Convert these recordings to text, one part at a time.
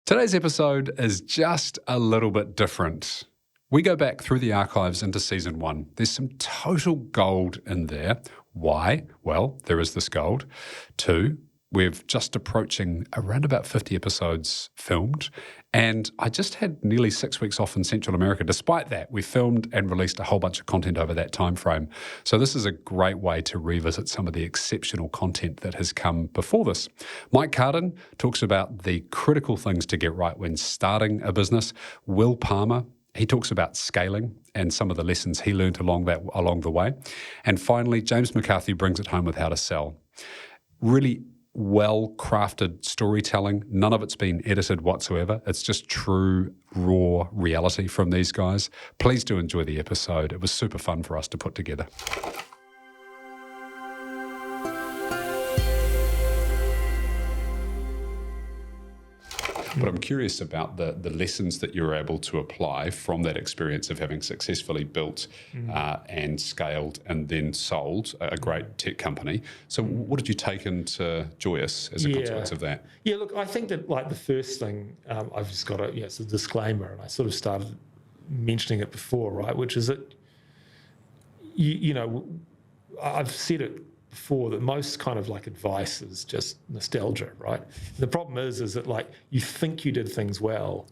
Today's episode is just a little bit different. We go back through the archives into season 1. There's some total gold in there. Why? Well, there is this gold. 2, we're just approaching around about 50 episodes filmed, and I just had nearly 6 weeks off in Central America. Despite that, we filmed and released a whole bunch of content over that time frame. So this is a great way to revisit some of the exceptional content that has come before this. Mike Carden talks about the critical things to get right when starting a business. Will Palmer, he talks about scaling and some of the lessons he learned along the way. And finally, James McCarthy brings it home with how to sell. Really well-crafted storytelling. None of it's been edited whatsoever. It's just true, raw reality from these guys. Please do enjoy the episode. It was super fun for us to put together. But I'm curious about the lessons that you're able to apply from that experience of having successfully built and scaled and then sold a great tech company. So what did you take into Joyous as a consequence of that? Yeah, look, I think that the first thing, I've just got it's a disclaimer, and I sort of started mentioning it before, right, which is that, I've said it before, that most kind of advice is just nostalgia, right? The problem is that you think you did things well,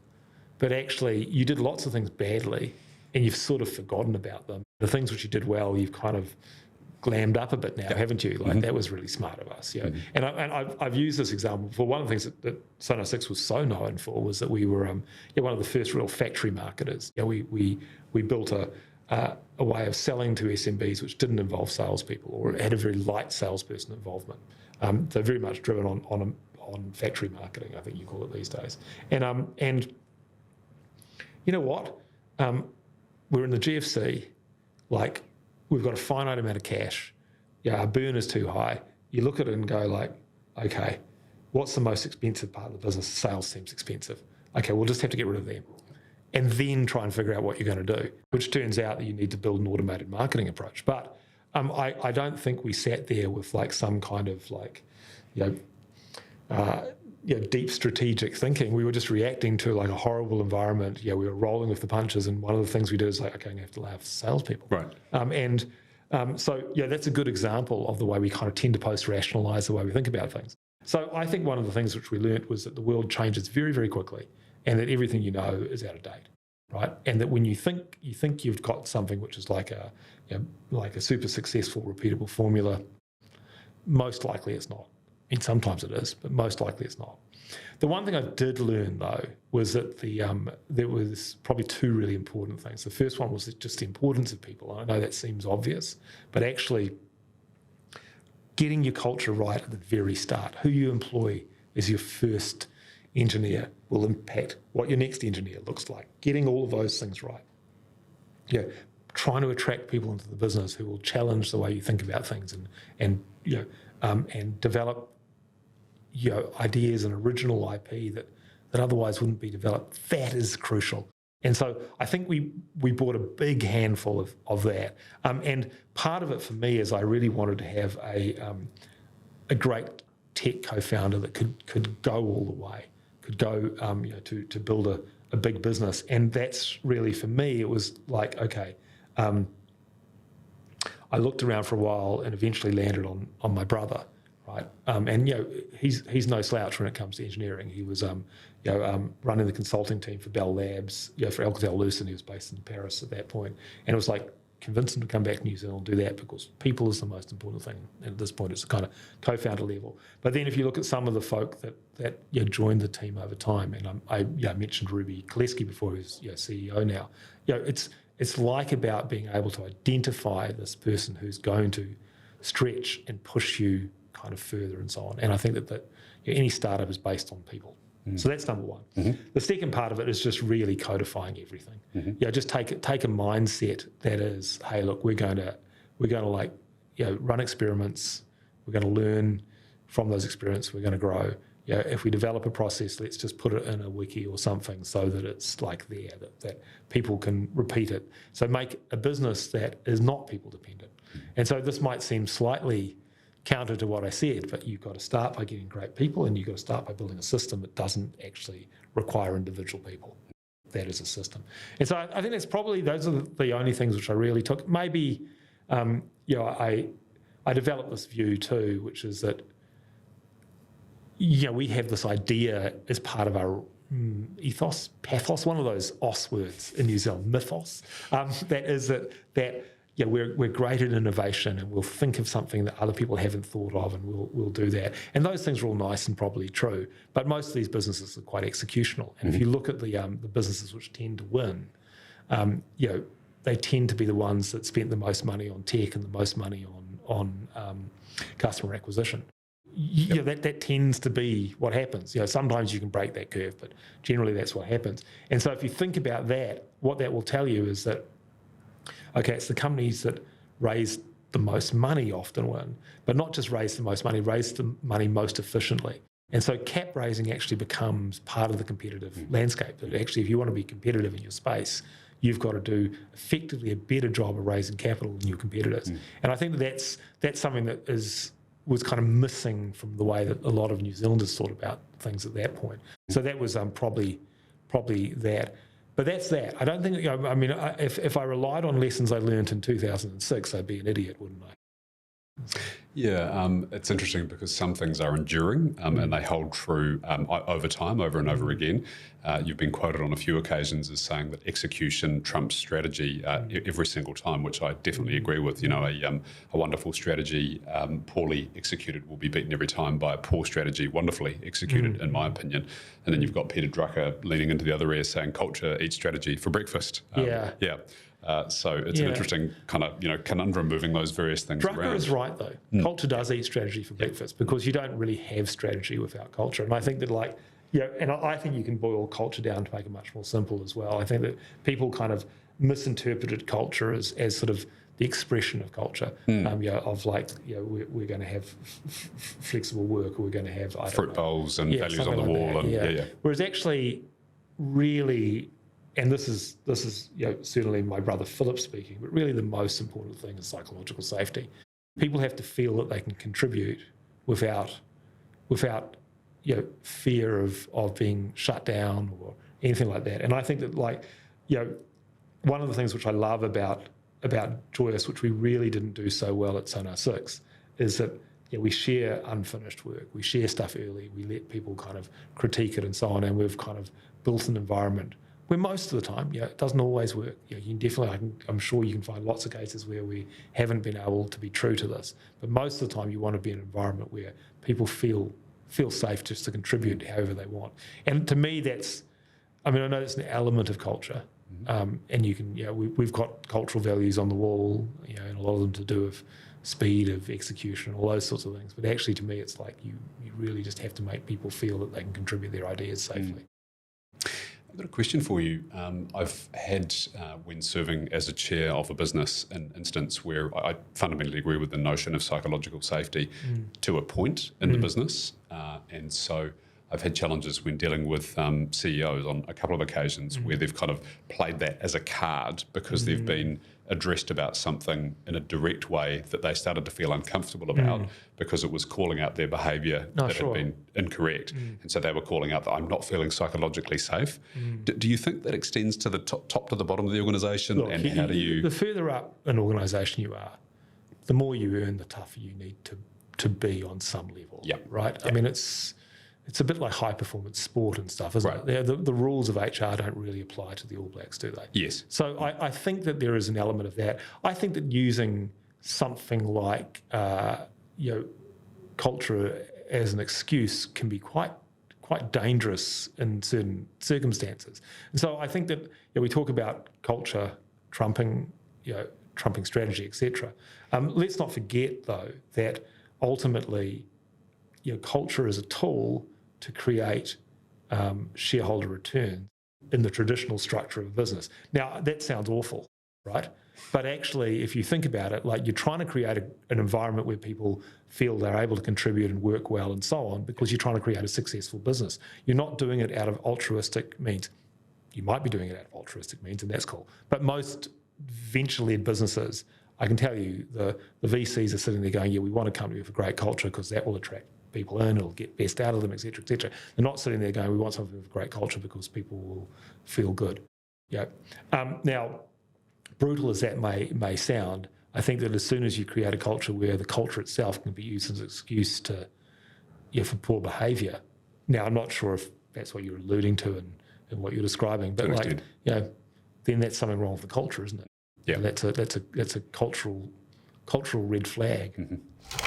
but actually you did lots of things badly and you've sort of forgotten about them. The things which you did well, you've kind of glammed up a bit now, haven't you? That was really smart of us, And I've used this example before. One of the things that Sonar 6 was so known for was that we were one of the first real factory marketers. We built a way of selling to SMBs which didn't involve salespeople, or had a very light salesperson involvement. They're very much driven on factory marketing, I think you call it these days. And you know what? We're in the GFC, we've got a finite amount of cash. Our burn is too high. You look at it and go okay, what's the most expensive part of the business? Sales seems expensive. Okay, we'll just have to get rid of them. And then try and figure out what you're going to do, which turns out that you need to build an automated marketing approach. But I don't think we sat there with some kind of deep strategic thinking. We were just reacting to a horrible environment. We were rolling with the punches, and one of the things we did is okay, I'm going to have to lay off salespeople. Right. So that's a good example of the way we kind of tend to post-rationalise the way we think about things. So I think one of the things which we learnt was that the world changes very, very quickly, and that everything you know is out of date, right? And that when you think you've got something which is like a super successful, repeatable formula, most likely it's not. And sometimes it is, but most likely it's not. The one thing I did learn, though, was that there was probably 2 really important things. The first one was just the importance of people. And I know that seems obvious, but actually getting your culture right at the very start. Who you employ is your first engineer will impact what your next engineer looks like. Getting all of those things right. Trying to attract people into the business who will challenge the way you think about things and develop ideas and original IP that otherwise wouldn't be developed. That is crucial. And so I think we bought a big handful of that. And part of it for me is I really wanted to have a great tech co-founder that could go all the way. Could go to build a big business. And that's really, for me, it was okay, I looked around for a while and eventually landed on my brother, right? And he's no slouch when it comes to engineering. He was running the consulting team for Bell Labs, for Alcatel-Lucent. He was based in Paris at that point. And it was convince him to come back to New Zealand and do that, because people is the most important thing. And at this point, it's a kind of co-founder level. But then if you look at some of the folk that joined the team over time, and I mentioned Ruby Koleski before, who's CEO now, it's about being able to identify this person who's going to stretch and push you kind of further and so on. And I think that any startup is based on people. So that's number one. The second part of it is just really codifying everything. Just take a mindset that is, hey, look, we're going to run experiments. We're going to learn from those experiments. We're going to grow. If we develop a process, let's just put it in a wiki or something so that it's there, that people can repeat it. So make a business that is not people dependent. And so this might seem slightly counter to what I said, but you've got to start by getting great people, and you've got to start by building a system that doesn't actually require individual people. That is a system. And so I think that's probably, those are the only things which I really took. Maybe, I developed this view too, which is that, we have this idea as part of our ethos, pathos, one of those os words in New Zealand, mythos, that is that we're great at innovation, and we'll think of something that other people haven't thought of, and we'll do that. And those things are all nice and probably true, but most of these businesses are quite executional. And if you look at the businesses which tend to win, they tend to be the ones that spent the most money on tech and the most money on customer acquisition. That tends to be what happens. Sometimes you can break that curve, but generally that's what happens. And so if you think about that, what that will tell you is that, okay, it's the companies that raise the most money often win, but not just raise the most money, raise the money most efficiently. And so cap raising actually becomes part of the competitive landscape. That actually, if you want to be competitive in your space, you've got to do effectively a better job of raising capital than your competitors. And I think that's something that was kind of missing from the way that a lot of New Zealanders thought about things at that point. So that was probably that. But that's that. I don't think, if I relied on lessons I learned in 2006, I'd be an idiot, wouldn't I? Yeah, it's interesting because some things are enduring and they hold true over time, over and over again. You've been quoted on a few occasions as saying that execution trumps strategy every single time, which I definitely agree with. A wonderful strategy, poorly executed, will be beaten every time by a poor strategy, wonderfully executed, in my opinion. And then you've got Peter Drucker leaning into the other ear saying, culture eats strategy for breakfast. Yeah. So it's an interesting kind of conundrum, moving those various things around. Drucker is right though. Culture does eat strategy for breakfast, because you don't really have strategy without culture. And I think that and I think you can boil culture down to make it much more simple as well. I think that people kind of misinterpreted culture as sort of the expression of culture, we're going to have flexible work, or we're going to have fruit bowls and values on the wall. Whereas actually, really. And this is certainly my brother Philip speaking, but really the most important thing is psychological safety. People have to feel that they can contribute without fear of being shut down or anything like that. And I think that one of the things which I love about Joyous, which we really didn't do so well at Sonar 6, is that we share unfinished work, we share stuff early, we let people kind of critique it and so on, and we've kind of built an environment where most of the time, it doesn't always work. You can definitely, I'm sure you can find lots of cases where we haven't been able to be true to this. But most of the time, you want to be in an environment where people feel safe just to contribute however they want. And to me, I know it's an element of culture. And you can, we've got cultural values on the wall, and a lot of them to do with speed of execution, all those sorts of things. But actually, to me, it's like you really just have to make people feel that they can contribute their ideas safely. I've got a question for you. I've had, when serving as a chair of a business, an instance where I fundamentally agree with the notion of psychological safety to a point in the business. And so I've had challenges when dealing with CEOs on a couple of occasions where they've kind of played that as a card because they've been addressed about something in a direct way that they started to feel uncomfortable about because it was calling out their behaviour that had been incorrect. And so they were calling out that I'm not feeling psychologically safe. Do you think that extends to the top to the bottom of the organisation? Look, and how do you... The further up an organisation you are, the more you earn, the tougher you need to be on some level, right? I mean, it's a bit like high-performance sport and stuff, isn't it? The rules of HR don't really apply to the All Blacks, do they? Yes. So I think that there is an element of that. I think that using something like culture as an excuse can be quite dangerous in certain circumstances. And so I think that we talk about culture trumping strategy, etc. Let's not forget, though, that ultimately, culture is a tool to create shareholder returns in the traditional structure of a business. Now, that sounds awful, right? But actually, if you think about it, you're trying to create an environment where people feel they're able to contribute and work well and so on, because you're trying to create a successful business. You're not doing it out of altruistic means. You might be doing it out of altruistic means, and that's cool. But most venture-led businesses I can tell you the VCs are sitting there going, yeah, we want a company with a great culture because that will attract people in, it'll get best out of them, et cetera, et cetera. They're not sitting there going, we want something with a great culture because people will feel good. Yeah. Now, brutal as that may sound, I think that as soon as you create a culture where the culture itself can be used as an excuse to, for poor behaviour. Now, I'm not sure if that's what you're alluding to in what you're describing, but then that's something wrong with the culture, isn't it? Yeah, and that's a cultural red flag. Mm-hmm.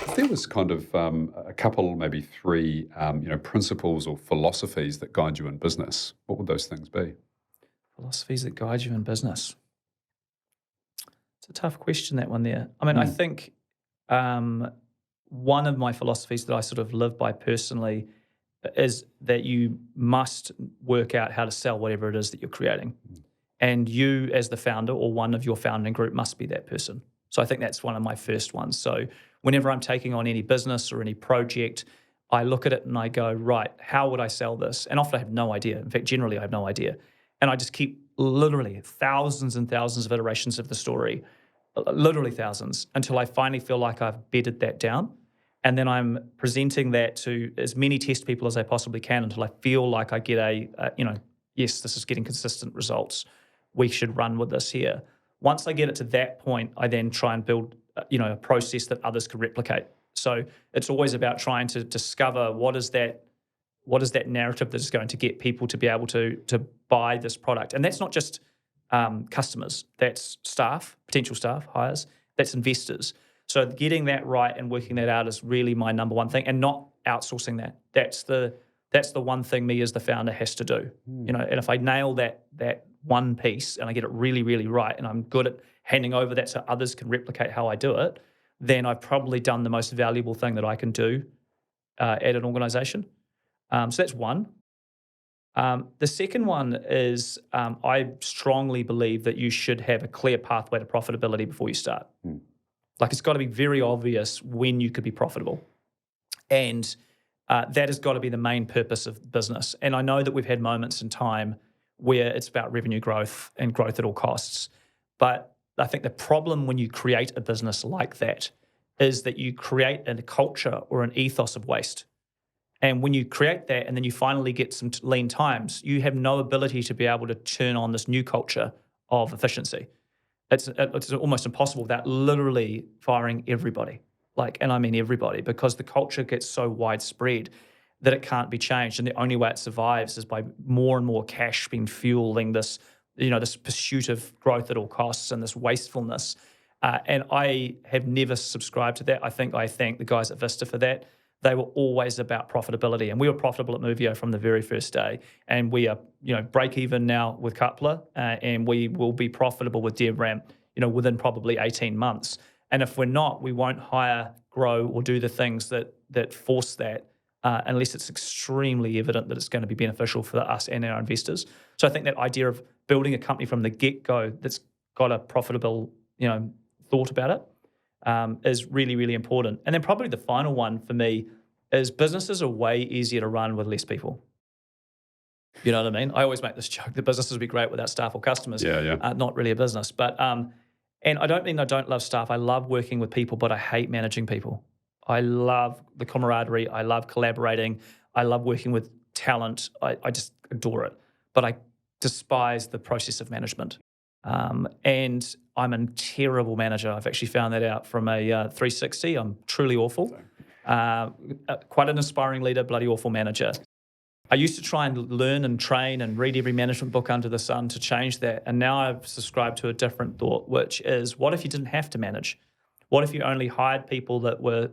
If there was kind of a couple, maybe three, principles or philosophies that guide you in business, what would those things be? Philosophies that guide you in business. It's a tough question, that one there. I mean, I think one of my philosophies that I sort of live by personally is that you must work out how to sell whatever it is that you're creating. And you, as the founder or one of your founding group, must be that person. So I think that's one of my first ones. So whenever I'm taking on any business or any project, I look at it and I go, right, how would I sell this? And often I have no idea. In fact, generally I have no idea. And I just keep literally thousands and thousands of iterations of the story, literally thousands, until I finally feel like I've bedded that down. And then I'm presenting that to as many test people as I possibly can until I feel like I get yes, this is getting consistent results. We should run with this here. Once I get it to that point, I then try and build, a process that others can replicate. So it's always about trying to discover what is that narrative that is going to get people to be able to buy this product. And that's not just customers, that's staff, potential staff, hires, that's investors. So getting that right and working that out is really my number one thing, and not outsourcing that. That's the one thing me as the founder has to do. And if I nail that one piece and I get it really, really right, and I'm good at handing over that so others can replicate how I do it, then I've probably done the most valuable thing that I can do at an organization. So that's one. The second one is I strongly believe that you should have a clear pathway to profitability before you start. Like, it's got to be very obvious when you could be profitable. And that has got to be the main purpose of business. And I know that we've had moments in time where it's about revenue growth and growth at all costs. But I think the problem when you create a business like that is that you create a culture or an ethos of waste. And when you create that and then you finally get some lean times, you have no ability to be able to turn on this new culture of efficiency. It's almost impossible without literally firing everybody. And I mean everybody, because the culture gets so widespread that it can't be changed. And the only way it survives is by more and more cash being fueling this, this pursuit of growth at all costs and this wastefulness. And I have never subscribed to that. I thank the guys at Vista for that. They were always about profitability, and we were profitable at Movio from the very first day. And we are, break even now with Coupler, and we will be profitable with DevRamp, within probably 18 months. And if we're not, we won't hire, grow, or do the things that force that unless it's extremely evident that it's going to be beneficial for us and our investors. So I think that idea of building a company from the get-go that's got a profitable, thought about it is really, really important. And then probably the final one for me is businesses are way easier to run with less people. You know what I mean? I always make this joke that businesses would be great without staff or customers. Yeah. Not really a business. But and I don't mean I don't love staff. I love working with people, but I hate managing people. I love the camaraderie. I love collaborating. I love working with talent. I just adore it. But I despise the process of management. And I'm a terrible manager. I've actually found that out from a 360. I'm truly awful. Quite an inspiring leader, bloody awful manager. I used to try and learn and train and read every management book under the sun to change that. And now I've subscribed to a different thought, which is, what if you didn't have to manage? What if you only hired people that were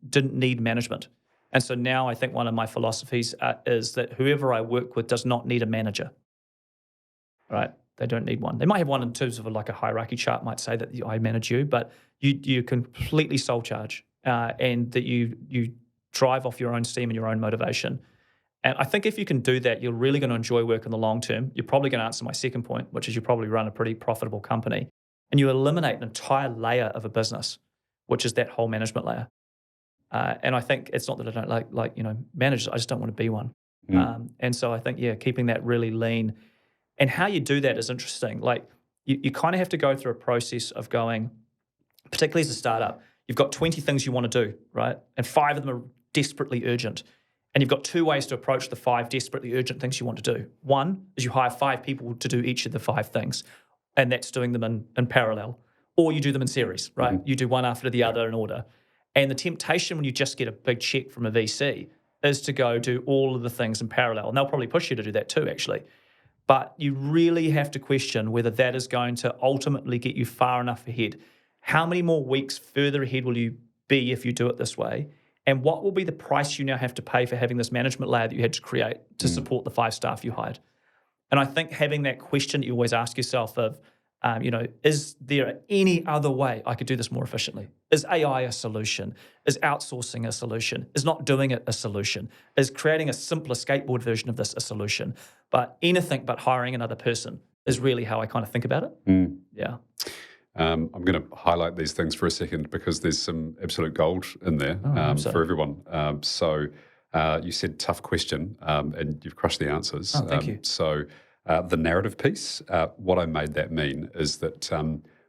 didn't need management? And so now I think one of my philosophies is that whoever I work with does not need a manager. Right? They don't need one. They might have one in terms of a hierarchy chart might say that I manage you, but you completely sole charge and that you drive off your own steam and your own motivation. And I think if you can do that, you're really going to enjoy work in the long term. You're probably going to answer my second point, which is you probably run a pretty profitable company. And you eliminate an entire layer of a business, which is that whole management layer. And I think it's not that I don't like managers. I just don't want to be one. And so I think, keeping that really lean. And how you do that is interesting. You kind of have to go through a process of going, particularly as a startup, you've got 20 things you want to do, right? And 5 of them are desperately urgent. And you've got 2 ways to approach the 5 desperately urgent things you want to do. One is you hire 5 people to do each of the 5 things, and that's doing them in parallel. Or you do them in series, right? You do one after the other in order. And the temptation when you just get a big check from a VC is to go do all of the things in parallel. And they'll probably push you to do that too, actually. But you really have to question whether that is going to ultimately get you far enough ahead. How many more weeks further ahead will you be if you do it this way? And what will be the price you now have to pay for having this management layer that you had to create to support the 5 staff you hired? And I think having that question you always ask yourself of, is there any other way I could do this more efficiently? Is AI a solution? Is outsourcing a solution? Is not doing it a solution? Is creating a simpler skateboard version of this a solution? But anything but hiring another person is really how I kind of think about it. Yeah. I'm going to highlight these things for a second because there's some absolute gold in there for everyone. So you said tough question, and you've crushed the answers. Oh, thank you. So the narrative piece, what I made that mean is that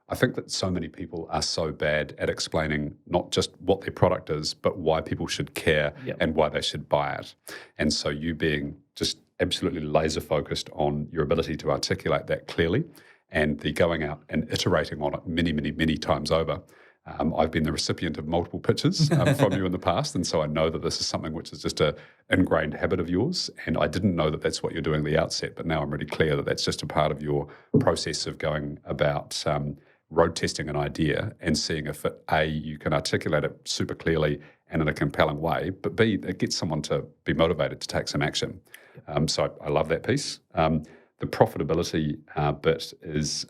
I think that so many people are so bad at explaining not just what their product is, but why people should care and why they should buy it. And so you being just absolutely laser focused on your ability to articulate that clearly and the going out and iterating on it many, many, many times over. I've been the recipient of multiple pitches from you in the past, and so I know that this is something which is just an ingrained habit of yours, and I didn't know that that's what you're doing at the outset, but now I'm really clear that that's just a part of your process of going about road testing an idea and seeing if it, A, you can articulate it super clearly and in a compelling way, but B, it gets someone to be motivated to take some action. So I love that piece. The profitability bit is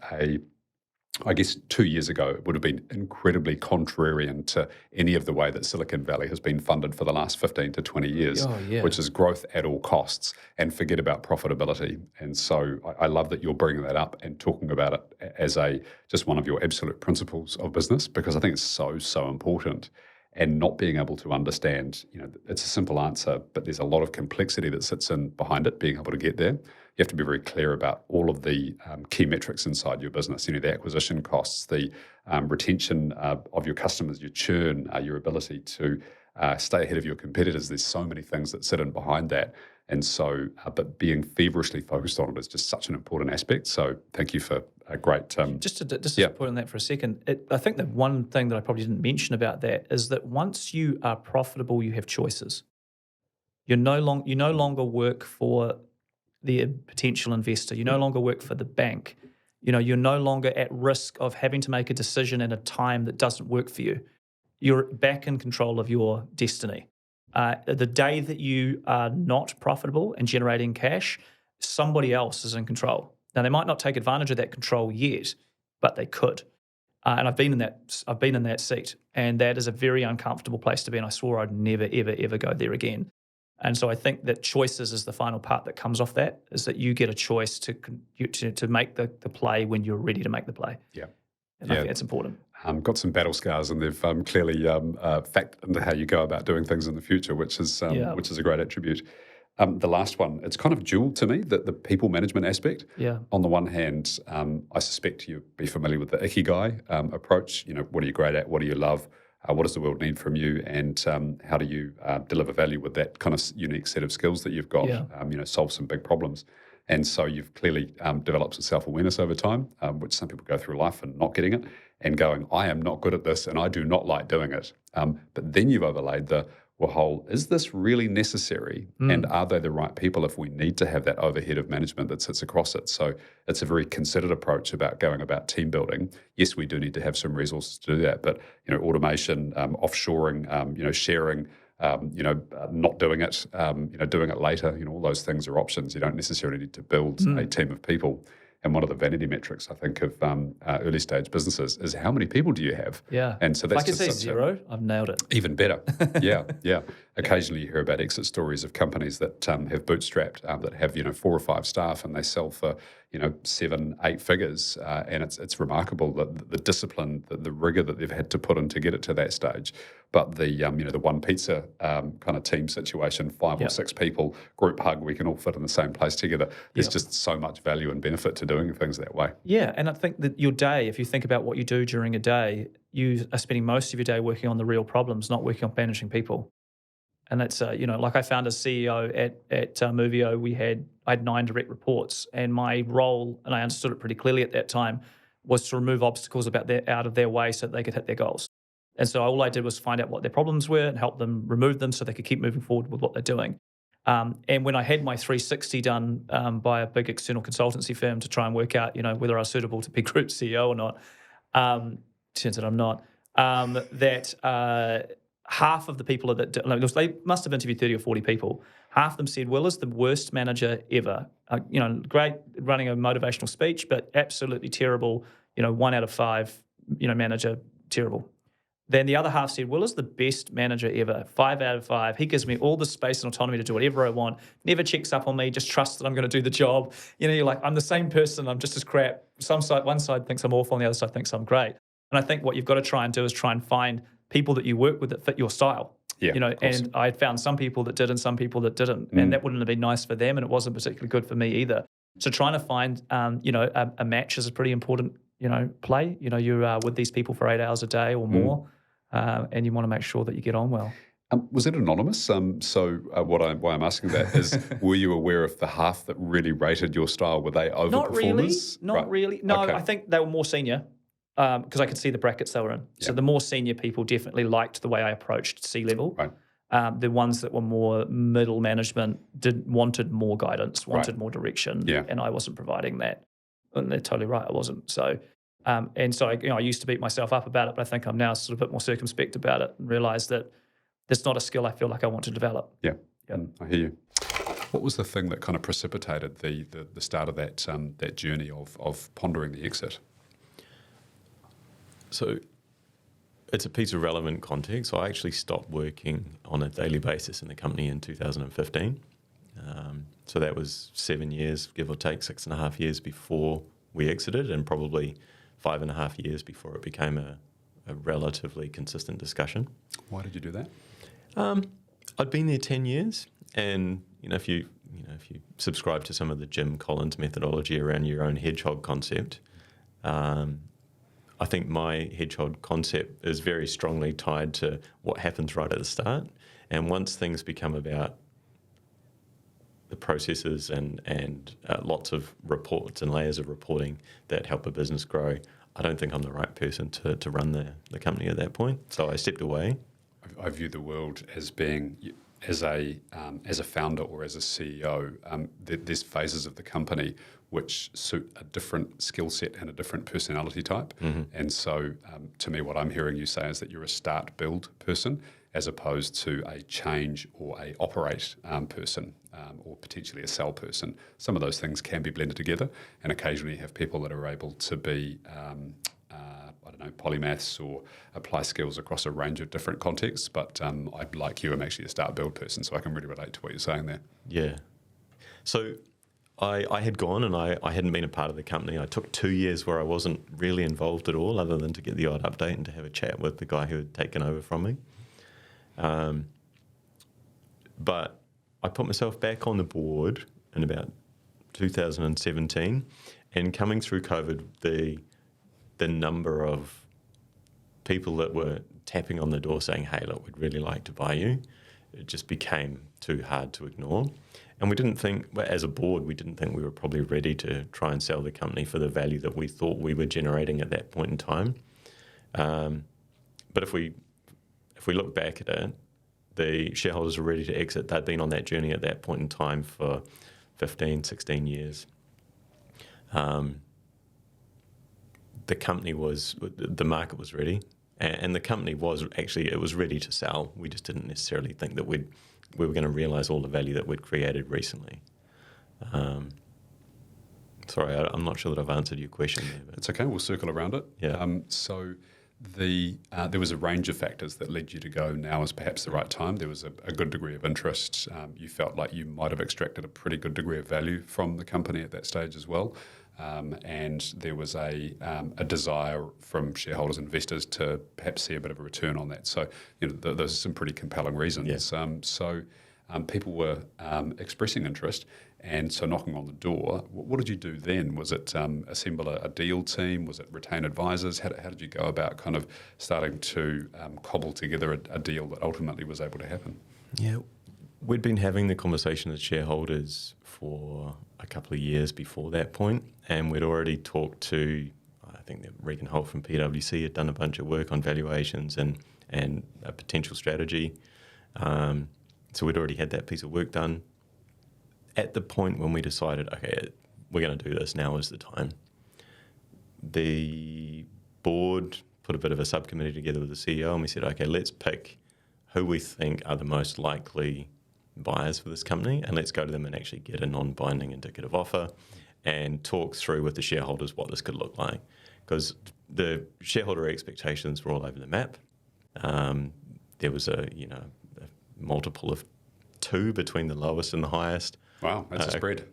I guess 2 years ago, it would have been incredibly contrarian to any of the way that Silicon Valley has been funded for the last 15 to 20 years, which is growth at all costs and forget about profitability. And so I love that you're bringing that up and talking about it as just one of your absolute principles of business, because I think it's so, so important. And not being able to understand, it's a simple answer, but there's a lot of complexity that sits in behind it, being able to get there. You have to be very clear about all of the key metrics inside your business, the acquisition costs, the retention of your customers, your churn, your ability to stay ahead of your competitors. There's so many things that sit in behind that. And so, but being feverishly focused on it is just such an important aspect. So thank you for a great... Just to put on that for a second, I think that one thing that I probably didn't mention about that is that once you are profitable, you have choices. You no longer work for the potential investor. You no longer work for the bank. You're no longer at risk of having to make a decision in a time that doesn't work for you. You're back in control of your destiny. The day that you are not profitable and generating cash, somebody else is in control. Now, they might not take advantage of that control yet, but they could. And I've been in that seat, and that is a very uncomfortable place to be. And I swore I'd never, ever, ever go there again. And so I think that choices is the final part that comes off that, is that you get a choice to make the play when you're ready to make the play. Yeah. And I think that's important. Got some battle scars, and they've clearly factored into how you go about doing things in the future, which is a great attribute. The last one, it's kind of dual to me, the people management aspect. Yeah. On the one hand, I suspect you'll be familiar with the ikigai approach. What are you great at? What do you love? What does the world need from you? And how do you deliver value with that kind of unique set of skills that you've got? Yeah. Solve some big problems. And so you've clearly developed some self-awareness over time, which some people go through life and not getting it and going, I am not good at this and I do not like doing it. But then you've overlaid is this really necessary? And are they the right people if we need to have that overhead of management that sits across it? So it's a very considered approach about going about team building. Yes, we do need to have some resources to do that, but automation, offshoring, sharing, not doing it, doing it later, all those things are options. You don't necessarily need to build a team of people. And one of the vanity metrics, I think, of early stage businesses is how many people do you have? Yeah. And so that's if I could say 0, I've nailed it. Even better. Yeah. Occasionally you hear about exit stories of companies that have bootstrapped, that have 4 or 5 staff, and they sell for 7, 8 figures, and it's remarkable that the discipline, the rigor that they've had to put in to get it to that stage. But the the one pizza kind of team situation, 5 or 6 people, group hug, we can all fit in the same place together. There's just so much value and benefit to doing things that way. Yeah, and I think that your day, if you think about what you do during a day, you are spending most of your day working on the real problems, not working on managing people. And that's, like I found as CEO at Movio, I had 9 direct reports, and my role, and I understood it pretty clearly at that time, was to remove obstacles out of their way so that they could hit their goals. And so all I did was find out what their problems were and help them remove them so they could keep moving forward with what they're doing. And when I had my 360 done by a big external consultancy firm to try and work out, whether I was suitable to be group CEO or not, turns out I'm not, half of the people they must have interviewed 30 or 40 people. Half of them said, Will is the worst manager ever. Great running a motivational speech, but absolutely terrible. 1 out of 5, manager, terrible. Then the other half said, Will is the best manager ever. 5 out of 5. He gives me all the space and autonomy to do whatever I want. Never checks up on me, just trusts that I'm going to do the job. You're like, I'm the same person. I'm just as crap. One side thinks I'm awful and the other side thinks I'm great. And I think what you've got to try and do is try and find people that you work with that fit your style. And I found some people that did and some people that didn't. And that wouldn't have been nice for them, and it wasn't particularly good for me either. So trying to find, a match is a pretty important, play. You're with these people for 8 hours a day or more, and you want to make sure that you get on well. Was it anonymous? Why I'm asking that is, were you aware of the half that really rated your style? Were they overperformers? Not really. No, okay. I think they were more senior. Because I could see the brackets they were in. Yeah. So the more senior people definitely liked the way I approached C-level. Right. The ones that were more middle management wanted more guidance, wanted more direction, and I wasn't providing that. And they're totally right, I wasn't. So, I used to beat myself up about it, but I think I'm now sort of a bit more circumspect about it and realise that that's not a skill I feel like I want to develop. Yeah, I hear you. What was the thing that kind of precipitated the start of that journey of pondering the exit? So it's a piece of relevant context. So I actually stopped working on a daily basis in the company in 2015. So that was 7 years, give or take, 6.5 years before we exited, and probably 5.5 years before it became a relatively consistent discussion. Why did you do that? I'd been there 10 years, and if you subscribe to some of the Jim Collins methodology around your own hedgehog concept, I think my hedgehog concept is very strongly tied to what happens right at the start. And once things become about the processes and lots of reports and layers of reporting that help a business grow, I don't think I'm the right person to run the company at that point. So I stepped away. I view the world as being, as a founder or as a CEO, there's phases of the company which suit a different skill set and a different personality type. Mm-hmm. And so to me, what I'm hearing you say is that you're a start build person as opposed to a change or a operate person, or potentially a sell person. Some of those things can be blended together, and occasionally you have people that are able to be polymaths or apply skills across a range of different contexts. But like you, I'm actually a start build person, so I can really relate to what you're saying there. Yeah. So I had gone and I hadn't been a part of the company. I took 2 years where I wasn't really involved at all, other than to get the odd update and to have a chat with the guy who had taken over from me. But I put myself back on the board in about 2017, and coming through COVID, the number of people that were tapping on the door saying, hey, look, we'd really like to buy you, it just became too hard to ignore. And we didn't think, as a board, we didn't think we were probably ready to try and sell the company for the value that we thought we were generating at that point in time. But if we look back at it, the shareholders were ready to exit. They'd been on that journey at that point in time for 15, 16 years. The market was ready, and the company was ready to sell. We just didn't necessarily think that we were going to realise all the value that we'd created recently. Sorry, I'm not sure that I've answered your question there. But it's okay, we'll circle around it. Yeah. So there was a range of factors that led you to go now is perhaps the right time. There was a good degree of interest. You felt like you might have extracted a pretty good degree of value from the company at that stage as well. And there was a desire from shareholders and investors to perhaps see a bit of a return on that. So, those are some pretty compelling reasons. Yeah. People were expressing interest, and so knocking on the door. What did you do then? Was it assemble a deal team? Was it retain advisors? How did you go about kind of starting to cobble together a deal that ultimately was able to happen? Yeah, we'd been having the conversation with shareholders for a couple of years before that point, and we'd already talked to, I think that Regan Holt from PwC had done a bunch of work on valuations and a potential strategy. So we'd already had that piece of work done. At the point when we decided, okay, we're going to do this, now is the time, the board put a bit of a subcommittee together with the CEO, and we said, okay, let's pick who we think are the most likely buyers for this company, and let's go to them and actually get a non-binding indicative offer and talk through with the shareholders what this could look like. Because the shareholder expectations were all over the map. There was a multiple of 2 between the lowest and the highest. Wow, that's a spread.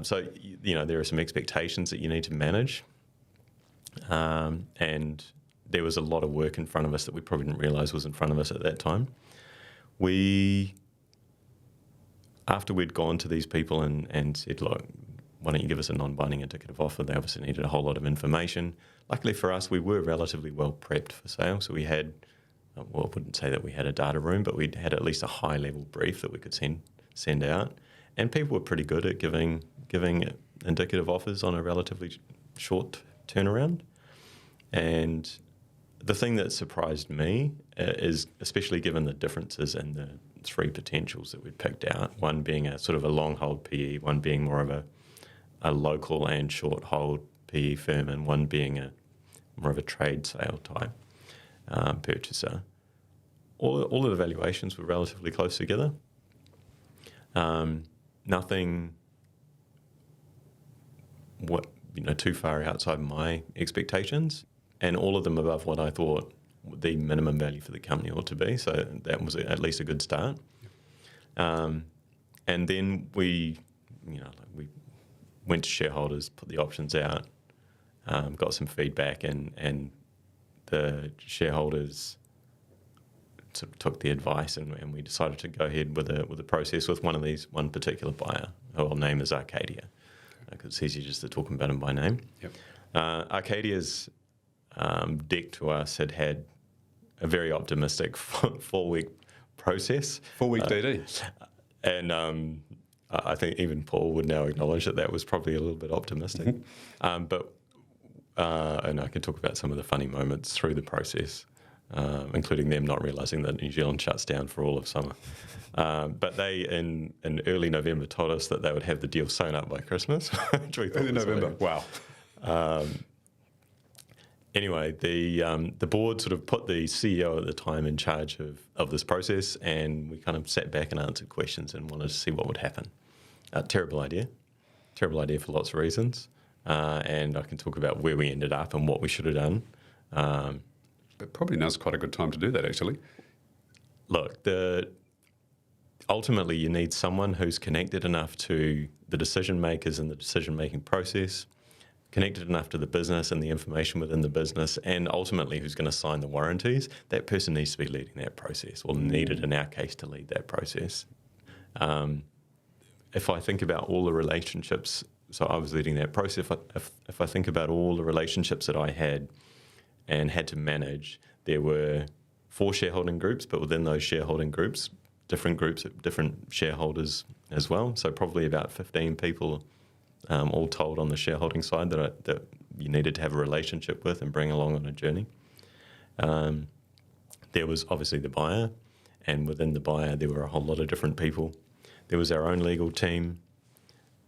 So, there are some expectations that you need to manage. And there was a lot of work in front of us that we probably didn't realise was in front of us at that time. After we'd gone to these people and said, look, why don't you give us a non-binding indicative offer? They obviously needed a whole lot of information. Luckily for us, we were relatively well prepped for sale. So we had, I wouldn't say that we had a data room, but we had at least a high-level brief that we could send out. And people were pretty good at giving indicative offers on a relatively short turnaround. And the thing that surprised me is, especially given the differences in the 3 potentials that we'd picked out, one being a sort of a long hold PE, one being more of a local and short hold PE firm, and one being more of a trade sale type purchaser. All of the valuations were relatively close together. Nothing too far outside my expectations, and all of them above what I thought the minimum value for the company ought to be. So that was at least a good start. And then we went to shareholders, put the options out, got some feedback, and the shareholders sort of took the advice, and we decided to go ahead with a process with one particular buyer, who I'll name as Arcadia, because it's easier just to talk about them by name. Yep. Arcadia's deck to us had a very optimistic 4-week process. 4-week DD. And I think even Paul would now acknowledge that was probably a little bit optimistic. And I can talk about some of the funny moments through the process, including them not realising that New Zealand shuts down for all of summer. But they, in early November, told us that they would have the deal sewn up by Christmas. Early November, wow. Anyway, the board sort of put the CEO at the time in charge of this process, and we kind of sat back and answered questions and wanted to see what would happen. Terrible idea for lots of reasons, and I can talk about where we ended up and what we should have done. But probably now's quite a good time to do that, actually. Look, ultimately you need someone who's connected enough to the decision makers in the decision-making process, connected enough to the business and the information within the business, and ultimately who's going to sign the warranties. That person needs to be leading that process, or needed in our case to lead that process. If I think about all the relationships, so I was leading that process, if I think about all the relationships that I had and had to manage, there were 4 shareholding groups, but within those shareholding groups, different shareholders as well. So probably about 15 people all told on the shareholding side that you needed to have a relationship with and bring along on a journey. There was obviously the buyer, and within the buyer there were a whole lot of different people. There was our own legal team,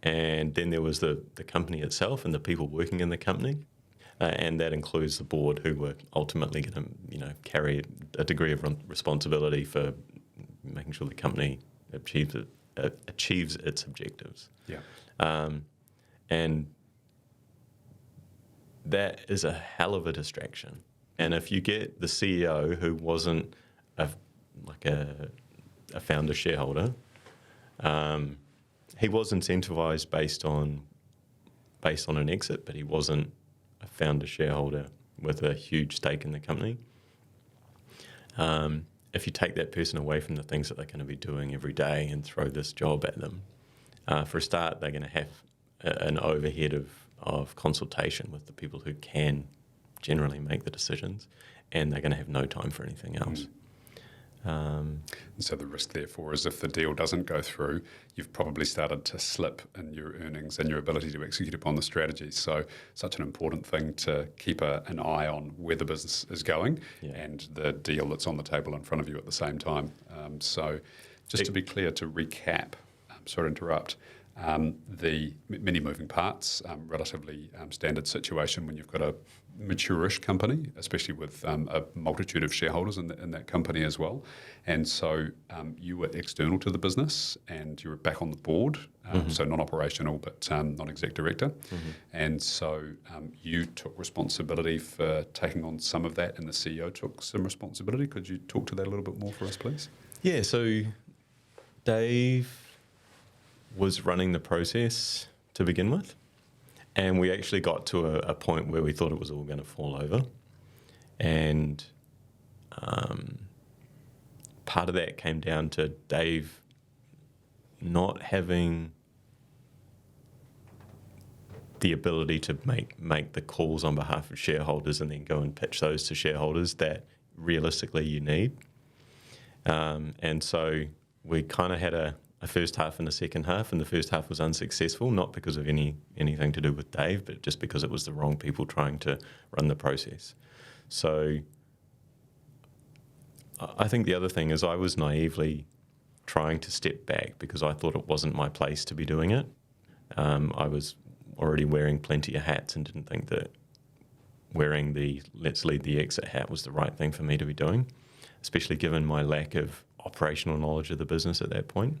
and then there was the company itself and the people working in the company, and that includes the board, who were ultimately going to carry a degree of responsibility for making sure the company achieves its objectives. Yeah. And that is a hell of a distraction And if you get the CEO who wasn't a founder shareholder, he was incentivized based on an exit, but he wasn't a founder shareholder with a huge stake in the company. If you take that person away from the things that they're going to be doing every day and throw this job at them, for a start, they're going to have an overhead of consultation with the people who can generally make the decisions, and they're going to have no time for anything else. And so the risk, therefore, is if the deal doesn't go through, you've probably started to slip in your earnings and your ability to execute upon the strategy. So such an important thing to keep an eye on where the business is going and the deal that's on the table in front of you at the same time. So just to be clear, to recap, sorry to interrupt, the many moving parts, relatively standard situation when you've got a mature-ish company, especially with a multitude of shareholders in that company as well. And so you were external to the business and you were back on the board, so non-operational but non-exec director. And so you took responsibility for taking on some of that and the CEO took some responsibility. Could you talk to that a little bit more for us, please? Yeah, so Dave was running the process to begin with. And we actually got to a point where we thought it was all going to fall over. And part of that came down to Dave not having the ability to make the calls on behalf of shareholders and then go and pitch those to shareholders that realistically you need. And so we kind of had a first half and a second half, and the first half was unsuccessful, not because of anything to do with Dave, but just because it was the wrong people trying to run the process. So I think the other thing is I was naively trying to step back because I thought it wasn't my place to be doing it. I was already wearing plenty of hats and didn't think that wearing the let's lead the exit hat was the right thing for me to be doing, especially given my lack of operational knowledge of the business at that point.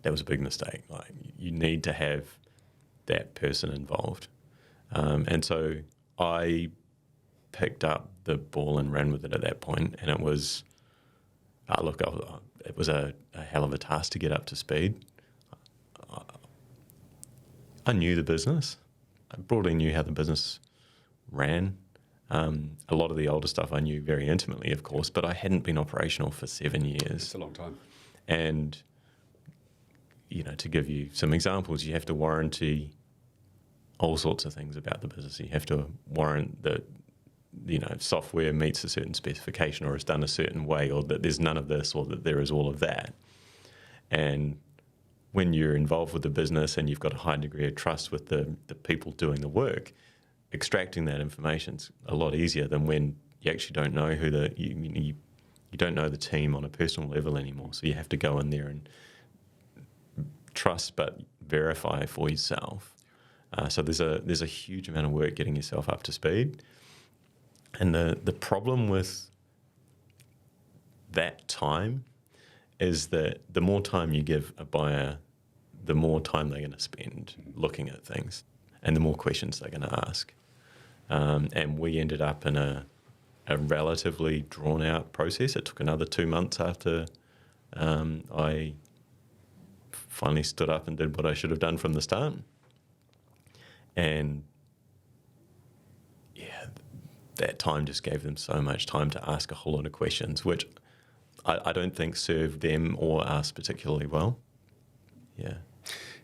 That was a big mistake. Like, you need to have that person involved. And so I picked up the ball and ran with it at that point, and it was, it was a hell of a task to get up to speed. I knew the business. I broadly knew how the business ran. A lot of the older stuff I knew very intimately, of course, but I hadn't been operational for 7 years. It's a long time. And to give you some examples, you have to warranty all sorts of things about the business. You have to warrant that, software meets a certain specification or is done a certain way, or that there's none of this or that there is all of that. And when you're involved with the business and you've got a high degree of trust with the people doing the work, extracting that information's a lot easier than when you actually don't know you don't know the team on a personal level anymore. So you have to go in there and trust but verify for yourself. So there's a huge amount of work getting yourself up to speed. And the problem with that time is that the more time you give a buyer, the more time they're going to spend looking at things and the more questions they're going to ask. And we ended up in a relatively drawn-out process. It took another 2 months after I finally stood up and did what I should have done from the start. And that time just gave them so much time to ask a whole lot of questions, which I don't think served them or us particularly well. Yeah.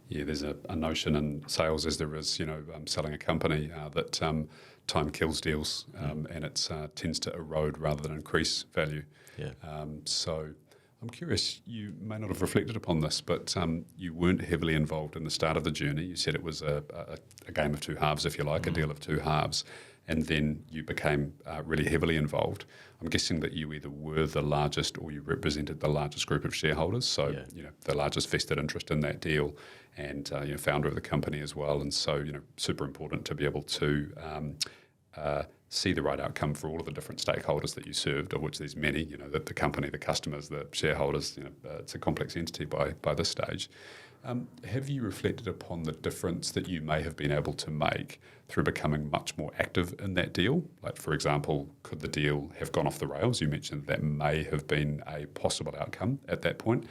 Yeah, there's a notion in sales, as there is, selling a company, that time kills deals, and it tends to erode rather than increase value. Yeah. So I'm curious, you may not have reflected upon this, but you weren't heavily involved in the start of the journey. You said it was a game of two halves, if you like, a deal of two halves, and then you became really heavily involved. I'm guessing that you either were the largest or you represented the largest group of shareholders, so the largest vested interest in that deal, and founder of the company as well. And so super important to be able to see the right outcome for all of the different stakeholders that you served, of which there's many. The company, the customers, the shareholders. It's a complex entity by this stage. Have you reflected upon the difference that you may have been able to make through becoming much more active in that deal? Like, for example, could the deal have gone off the rails? You mentioned that may have been a possible outcome at that point.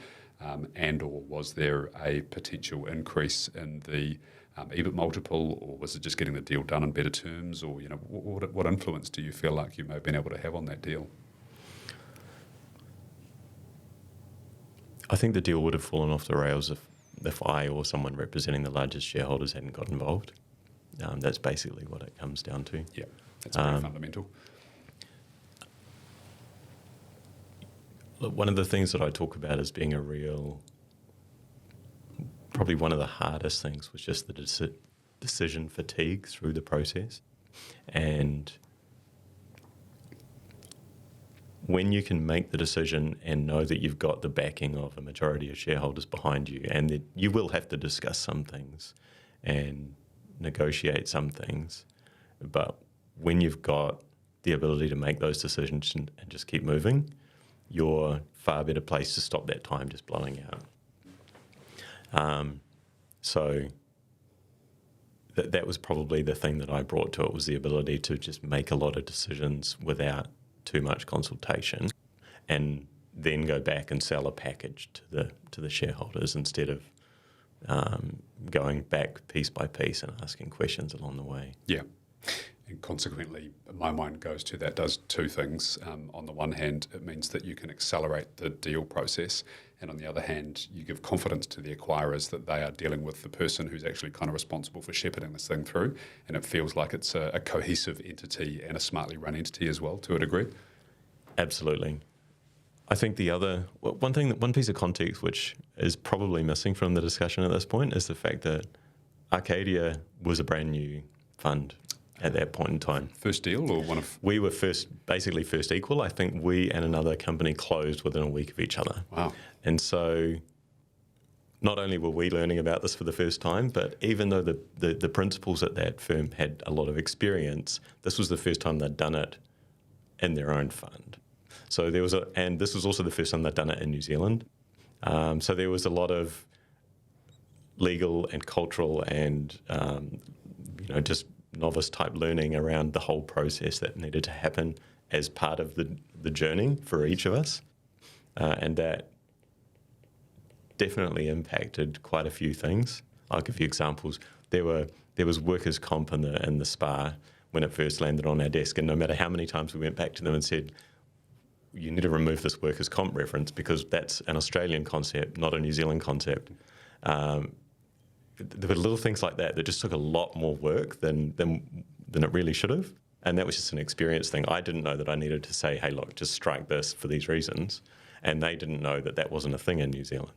And or was there a potential increase in the EBIT multiple, or was it just getting the deal done on better terms? Or, what influence do you feel like you may have been able to have on that deal? I think the deal would have fallen off the rails if I or someone representing the largest shareholders hadn't got involved. That's basically what it comes down to. Yeah, that's pretty fundamental. Look, one of the things that I talk about as being probably one of the hardest things was just the decision fatigue through the process. And when you can make the decision and know that you've got the backing of a majority of shareholders behind you, and that you will have to discuss some things and negotiate some things, but when you've got the ability to make those decisions and just keep moving, you're far better placed to stop that time just blowing out. So that was probably the thing that I brought to it, was the ability to just make a lot of decisions without too much consultation, and then go back and sell a package to the shareholders instead of going back piece by piece and asking questions along the way. Yeah. And consequently, my mind goes to that does two things. On the one hand, it means that you can accelerate the deal process. And on the other hand, you give confidence to the acquirers that they are dealing with the person who's actually kind of responsible for shepherding this thing through. And it feels like it's a cohesive entity and a smartly run entity as well, to a degree. Absolutely. I think one piece of context which is probably missing from the discussion at this point is the fact that Arcadia was a brand new fund at that point in time. First deal, or one of... We were basically first equal. I think we and another company closed within a week of each other. Wow. And so not only were we learning about this for the first time, but even though the principals at that firm had a lot of experience, this was the first time they'd done it in their own fund. So and this was also the first time they'd done it in New Zealand. So there was a lot of legal and cultural and, just novice type learning around the whole process that needed to happen as part of the journey for each of us. And that definitely impacted quite a few things. I'll give you examples. There was workers' comp in the SPA when it first landed on our desk, and no matter how many times we went back to them and said, you need to remove this workers' comp reference because that's an Australian concept, not a New Zealand concept. There were little things like that just took a lot more work than it really should have. And that was just an experience thing. I didn't know that I needed to say, hey, look, just strike this for these reasons. And they didn't know that wasn't a thing in New Zealand.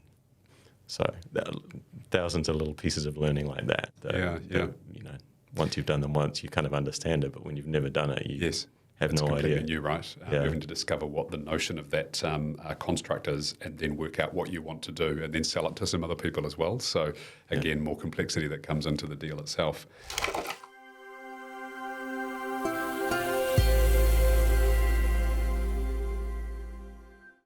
So thousands of little pieces of learning like that. Yeah. Once you've done them once, you kind of understand it. But when you've never done it, you have it's no completely idea. new, right? Having to discover what the notion of that construct is, and then work out what you want to do, and then sell it to some other people as well. So again, more complexity that comes into the deal itself.